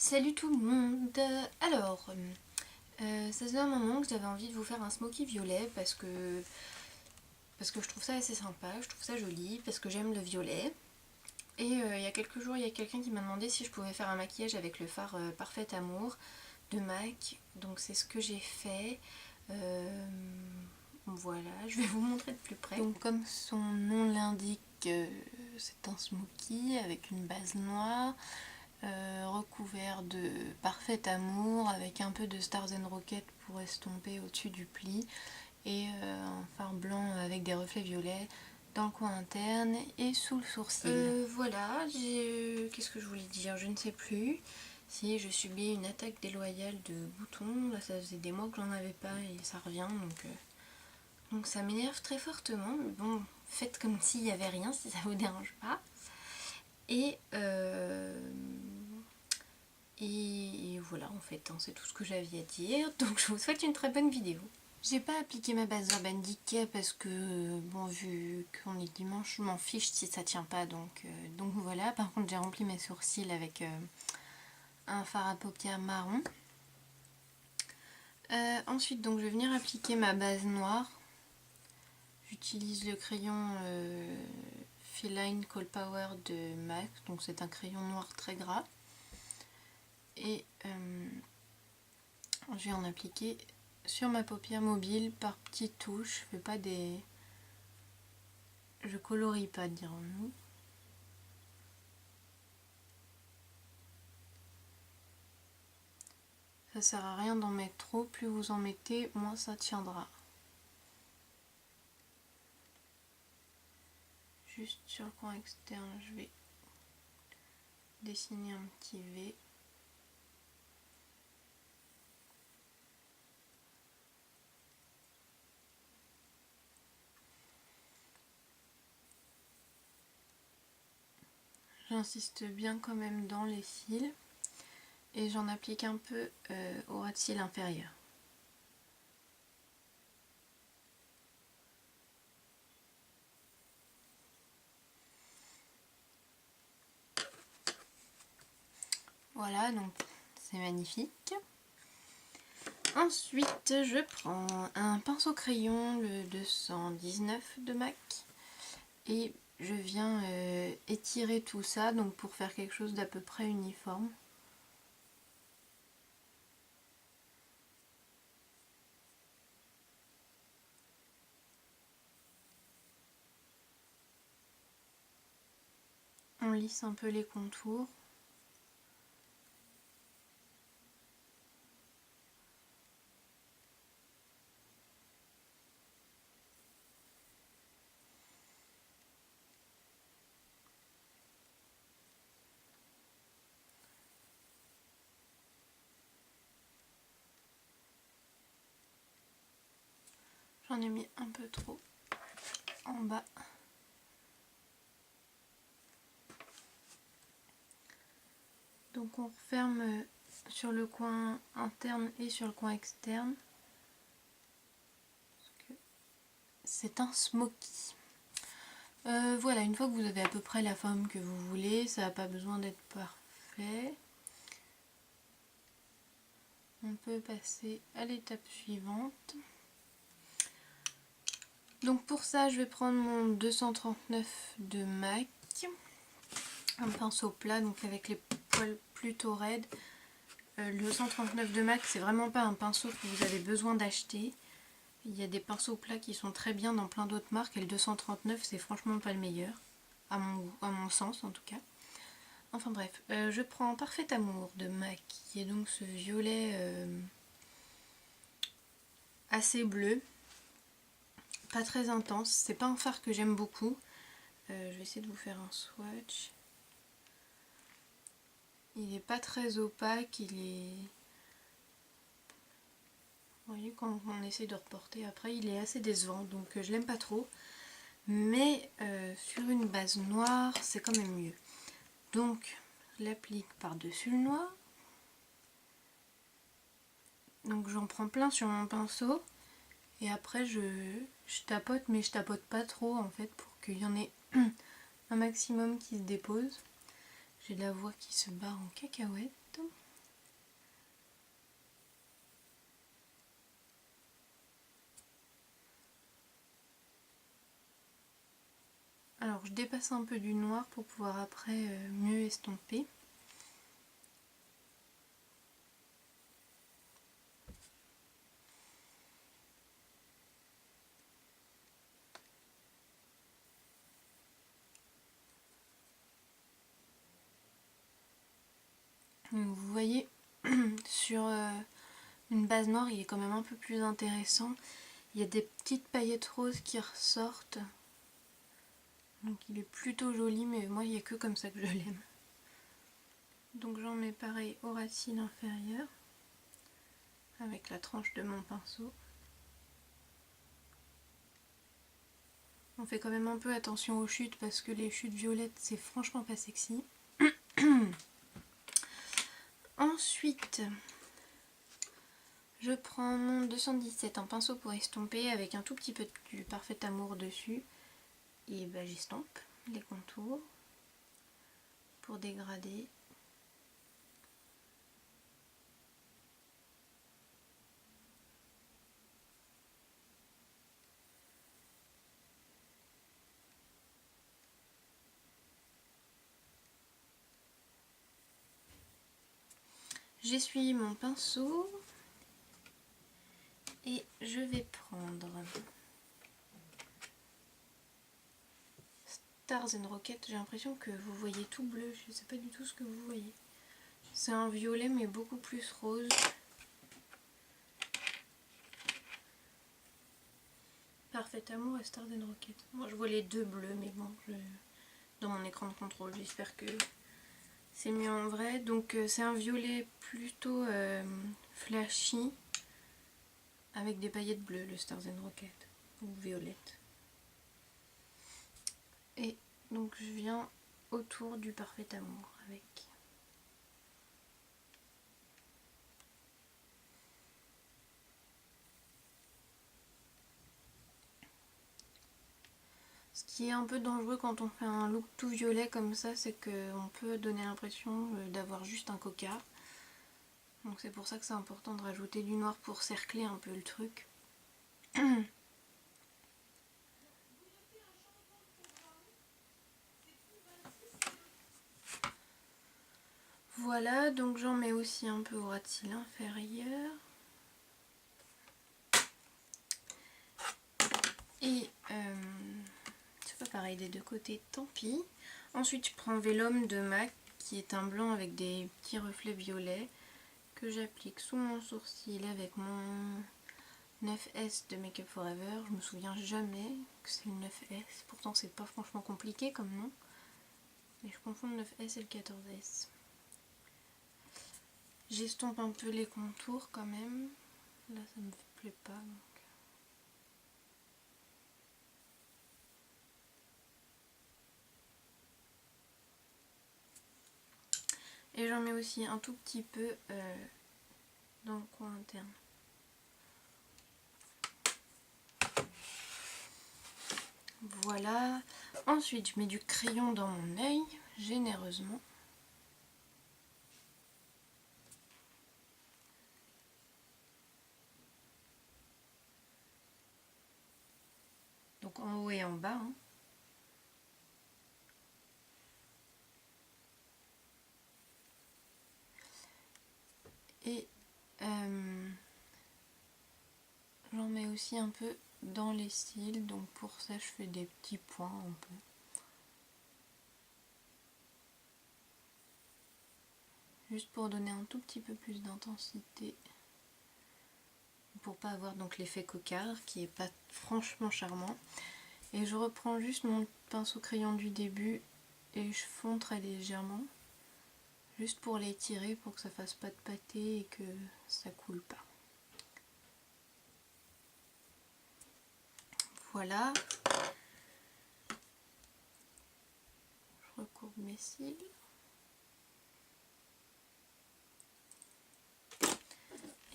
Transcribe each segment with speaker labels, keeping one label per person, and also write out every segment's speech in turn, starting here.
Speaker 1: Salut tout le monde. Alors, ça faisait un moment que j'avais envie de vous faire un smoky violet parce que je trouve ça assez sympa, je trouve ça joli, parce que j'aime le violet. Et il y a quelques jours, il y a quelqu'un qui m'a demandé si je pouvais faire un maquillage avec le fard Parfait Amour de MAC. Donc c'est ce que j'ai fait. Voilà, je vais vous montrer de plus près. Donc comme son nom l'indique, c'est un smoky avec une base noire. Recouvert de Parfait Amour avec un peu de Stars and Rockets pour estomper au-dessus du pli et un fard blanc avec des reflets violets dans le coin interne et sous le sourcil. Voilà, qu'est-ce que je voulais dire, je ne sais plus. Si je subis une attaque déloyale de boutons, là ça faisait des mois que j'en avais pas et ça revient donc ça m'énerve très fortement, mais bon, faites comme s'il n'y avait rien si ça vous dérange pas. Et voilà, en fait, hein, c'est tout ce que j'avais à dire. Donc je vous souhaite une très bonne vidéo. J'ai pas appliqué ma base Urban Decay parce que, bon, vu qu'on est dimanche, je m'en fiche si ça tient pas. Donc voilà, par contre j'ai rempli mes sourcils avec un fard à paupières marron. Ensuite, donc je vais venir appliquer ma base noire. J'utilise le crayon Feline Coal Power de MAC. Donc c'est un crayon noir très gras. Et je vais en appliquer sur ma paupière mobile par petites touches. Je fais pas des... Je colorie pas, dirons-nous. Ça sert à rien d'en mettre trop, plus vous en mettez, moins ça tiendra. Juste sur le coin externe, je vais dessiner un petit V. J'insiste bien quand même dans les cils et j'en applique un peu au ras de cils inférieur. Voilà, donc c'est magnifique. Ensuite, je prends un pinceau crayon, le 219 de MAC, et je viens étirer tout ça donc pour faire quelque chose d'à peu près uniforme. On lisse un peu les contours. J'en ai mis un peu trop en bas. Donc on referme sur le coin interne et sur le coin externe. C'est un smoky. Voilà, une fois que vous avez à peu près la forme que vous voulez, ça n'a pas besoin d'être parfait. On peut passer à l'étape suivante. Donc pour ça, je vais prendre mon 239 de MAC, un pinceau plat, donc avec les poils plutôt raides. Le 239 de MAC, c'est vraiment pas un pinceau que vous avez besoin d'acheter. Il y a des pinceaux plats qui sont très bien dans plein d'autres marques et le 239 c'est franchement pas le meilleur, à mon sens en tout cas. Enfin bref, je prends Parfait Amour de MAC, qui est donc ce violet assez bleu, pas très intense, c'est pas un fard que j'aime beaucoup. Je vais essayer de vous faire un swatch. Il est pas très opaque, il est... Vous voyez, quand on essaie de reporter après, il est assez décevant, donc je l'aime pas trop. Mais sur une base noire, c'est quand même mieux. Donc, je l'applique par-dessus le noir. Donc j'en prends plein sur mon pinceau. Et après, je tapote, mais je tapote pas trop en fait, pour qu'il y en ait un maximum qui se dépose. J'ai la voix qui se barre en cacahuète. Alors je dépasse un peu du noir pour pouvoir après mieux estomper. Donc vous voyez, sur une base noire, il est quand même un peu plus intéressant. Il y a des petites paillettes roses qui ressortent. Donc il est plutôt joli, mais moi il n'y a que comme ça que je l'aime. Donc j'en mets pareil au ras de cils inférieur, avec la tranche de mon pinceau. On fait quand même un peu attention aux chutes, parce que les chutes violettes, c'est franchement pas sexy. Ensuite, je prends mon 217 en pinceau pour estomper avec un tout petit peu du Parfait Amour dessus. Et ben, j'estompe les contours pour dégrader. J'essuie mon pinceau et je vais prendre Stars and Rockets. J'ai l'impression que vous voyez tout bleu, je ne sais pas du tout ce que vous voyez. C'est un violet mais beaucoup plus rose. Parfait Amour et Stars and Rockets. Moi je vois les deux bleus, mais bon, dans mon écran de contrôle, j'espère que c'est mieux en vrai. Donc c'est un violet plutôt flashy, avec des paillettes bleues, le Stars and Rockets, ou violette. Et donc je viens autour du Parfait Amour avec. Ce qui est un peu dangereux quand on fait un look tout violet comme ça, c'est qu'on peut donner l'impression d'avoir juste un coca. Donc c'est pour ça que c'est important de rajouter du noir pour cercler un peu le truc. Voilà, donc j'en mets aussi un peu au ras de cils inférieur. Et c'est pas pareil des deux côtés, tant pis. Ensuite je prends Vellum de MAC, qui est un blanc avec des petits reflets violets, que j'applique sous mon sourcil avec mon 9S de Make Up Forever. Je me souviens jamais que c'est le 9S, pourtant c'est pas franchement compliqué comme nom. Mais je confonds le 9S et le 14S. J'estompe un peu les contours quand même. Là ça me plaît pas donc. Et j'en mets aussi un tout petit peu dans le coin interne. Voilà. Ensuite je mets du crayon dans mon œil, généreusement. Donc en haut et en bas. Hein. Et j'en mets aussi un peu dans les cils, donc pour ça je fais des petits points un peu. Juste pour donner un tout petit peu plus d'intensité. Pour pas avoir donc l'effet cocard qui est pas franchement charmant. Et je reprends juste mon pinceau crayon du début et je fonds très légèrement. Juste pour l'étirer pour que ça fasse pas de pâté et que ça coule pas. Voilà. Je recourbe mes cils.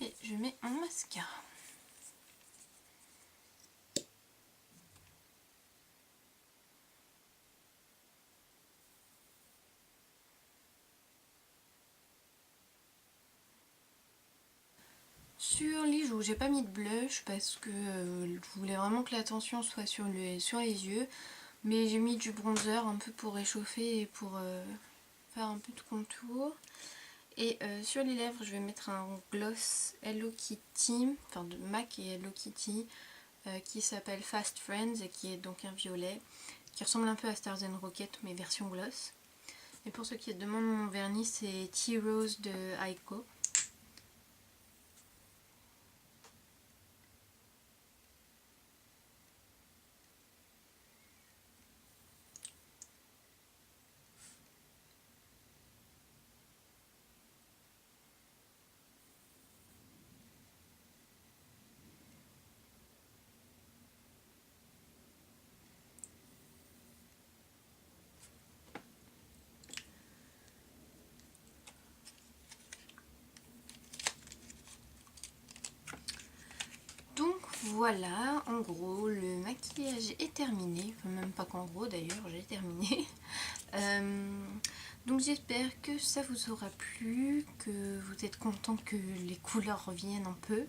Speaker 1: Et je mets mon mascara. Sur les joues, j'ai pas mis de blush parce que je voulais vraiment que l'attention soit sur les yeux. Mais j'ai mis du bronzer un peu pour réchauffer et pour faire un peu de contour. Et sur les lèvres, je vais mettre un gloss Hello Kitty, enfin de MAC et Hello Kitty, qui s'appelle Fast Friends et qui est donc un violet, qui ressemble un peu à Stars and Rocket mais version gloss. Et pour ceux qui demandent mon vernis, c'est Tea Rose de Aiko. Donc voilà, en gros, le maquillage est terminé. Enfin, même pas qu'en gros d'ailleurs, j'ai terminé. Donc j'espère que ça vous aura plu, que vous êtes content que les couleurs reviennent un peu.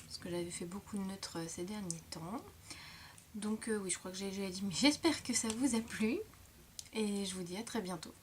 Speaker 1: Parce que j'avais fait beaucoup de neutres ces derniers temps. Donc oui, je crois que j'ai déjà dit, mais j'espère que ça vous a plu. Et je vous dis à très bientôt.